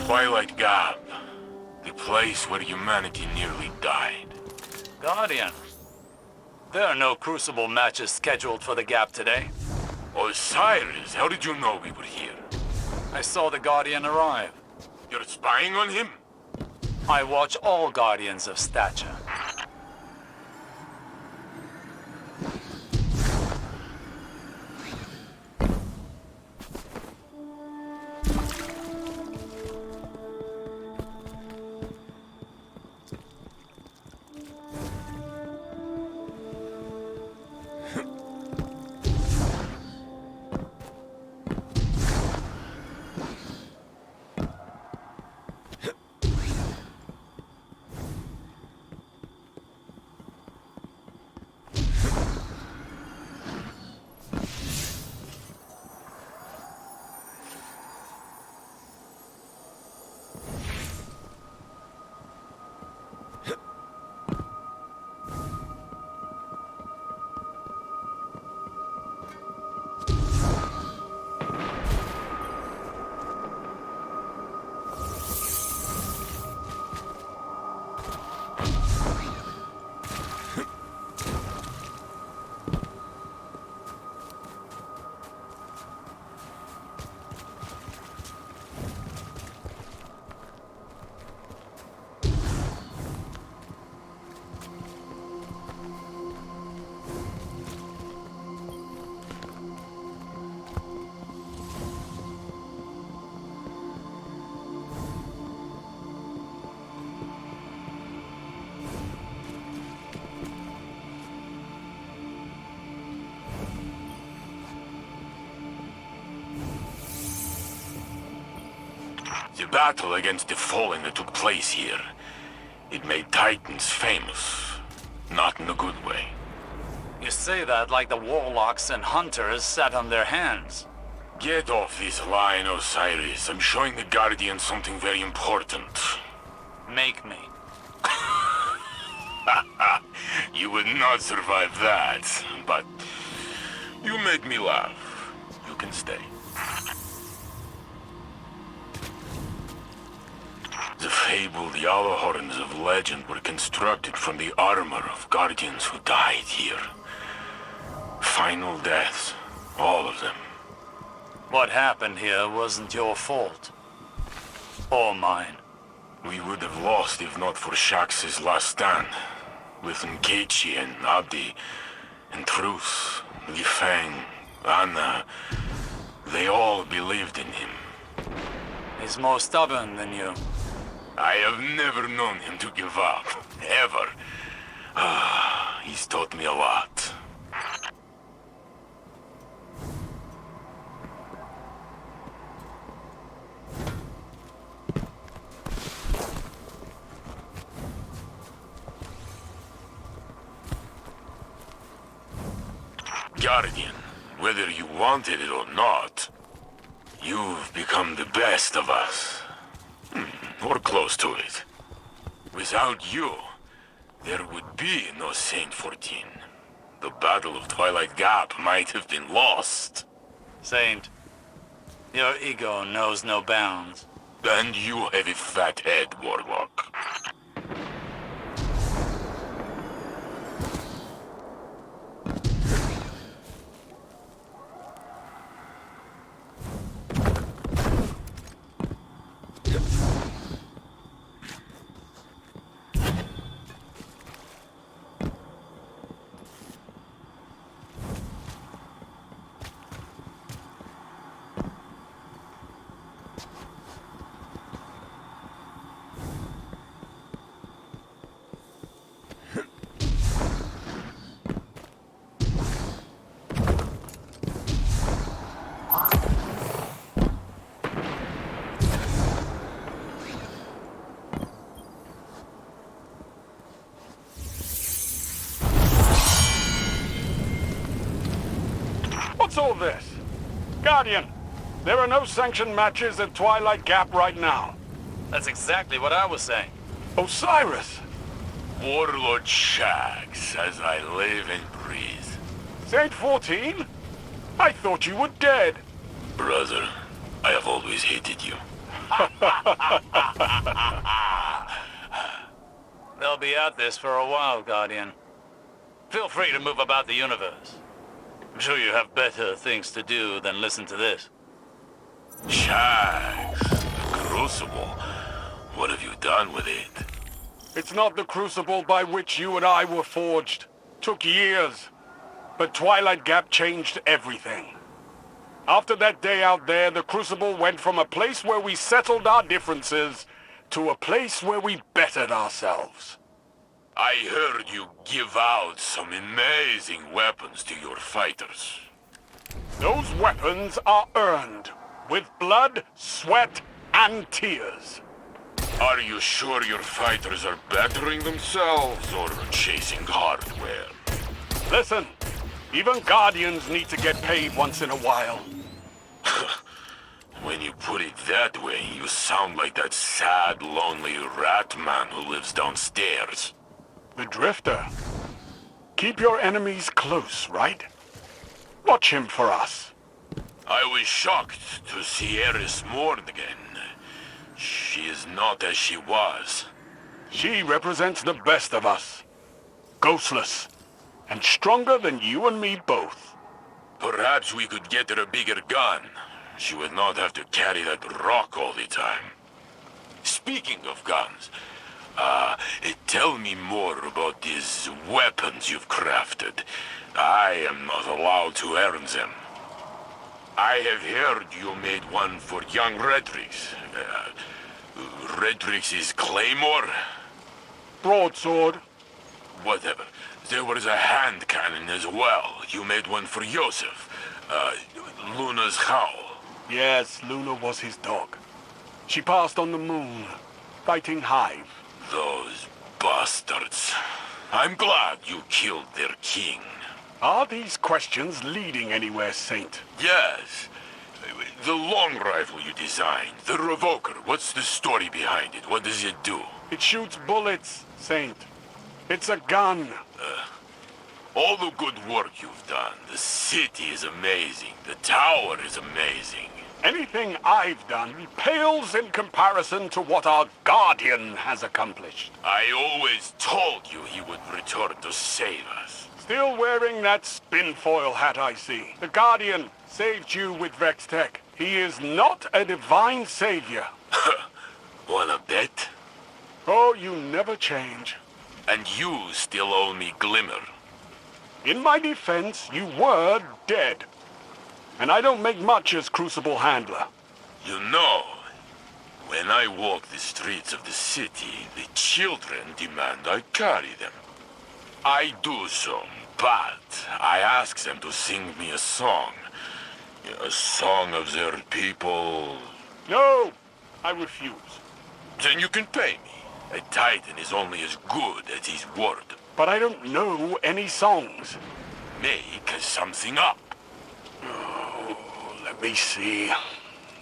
Twilight Gap. The place where humanity nearly died. Guardian. There are no Crucible matches scheduled for the Gap today. Osiris, how did you know we were here? I saw the Guardian arrive. You're spying on him? I watch all Guardians of stature. The battle against the Fallen that took place here, it made Titans famous. Not in a good way. You say that like the warlocks and hunters sat on their hands. Get off this line, Osiris. I'm showing the Guardian something very important. Make me. You would not survive that, but you make me laugh. You can stay. The fabled yellow horns of legend were constructed from the armor of Guardians who died here. Final deaths, all of them. What happened here wasn't your fault. Or mine. We would have lost if not for Shax's last stand. With Nkechi and Abdi, and Truth, Li Feng, Anna, they all believed in him. He's more stubborn than you. I have never known him to give up, ever. He's taught me a lot. Guardian, whether you wanted it or not, you've become the best of us. Or close to it. Without you, there would be no Saint 14. The Battle of Twilight Gap might have been lost. Saint, your ego knows no bounds. And you have a fat head, Warlock. What's all this? Guardian, there are no sanctioned matches at Twilight Gap right now. That's exactly what I was saying. Osiris! Warlord Shax, as I live and breathe. Saint 14? I thought you were dead. Brother, I have always hated you. They'll be at this for a while, Guardian. Feel free to move about the universe. I'm sure you have better things to do than listen to this. Shags, the Crucible. What have you done with it? It's not the crucible by which you and I were forged. Took years. But Twilight Gap changed everything. After that day out there, the Crucible went from a place where we settled our differences to a place where we bettered ourselves. I heard you give out some amazing weapons to your fighters. Those weapons are earned with blood, sweat, and tears. Are you sure your fighters are bettering themselves or chasing hardware? Listen, even Guardians need to get paid once in a while. When you put it that way, you sound like that sad, lonely rat man who lives downstairs. The Drifter. Keep your enemies close, right? Watch him for us. I was shocked to see Eris mourn again. She is not as she was. She represents the best of us. Ghostless. And stronger than you and me both. Perhaps we could get her a bigger gun. She would not have to carry that rock all the time. Speaking of guns, tell me more about these weapons you've crafted. I am not allowed to earn them. I have heard you made one for young Redrix. Redrix's claymore? Broadsword. Whatever. There was a hand cannon as well. You made one for Yosef. Luna's howl. Yes, Luna was his dog. She passed on the moon, fighting Hive. Those bastards. I'm glad you killed their king. Are these questions leading anywhere, Saint? Yes. The long rifle you designed, the revoker, what's the story behind it? What does it do? It shoots bullets, Saint. It's a gun. All the good work you've done. The city is amazing. The tower is amazing. Anything I've done pales in comparison to what our Guardian has accomplished. I always told you he would return to save us. Still wearing that spinfoil hat, I see. The Guardian saved you with Vex Tech. He is not a divine savior. Wanna bet? Oh, you never change. And you still owe me Glimmer. In my defense, you were dead. And I don't make much as Crucible handler. You know, when I walk the streets of the city, the children demand I carry them. I do so, but I ask them to sing me a song. A song of their people. No, I refuse. Then you can pay me. A Titan is only as good as his word. But I don't know any songs. Make something up. Let me see.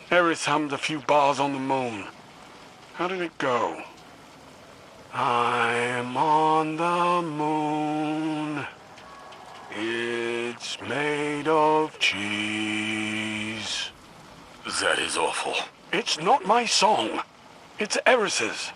Eris hummed a few bars on the moon. How did it go? I'm on the moon. It's made of cheese. That is awful. It's not my song. It's Eris's.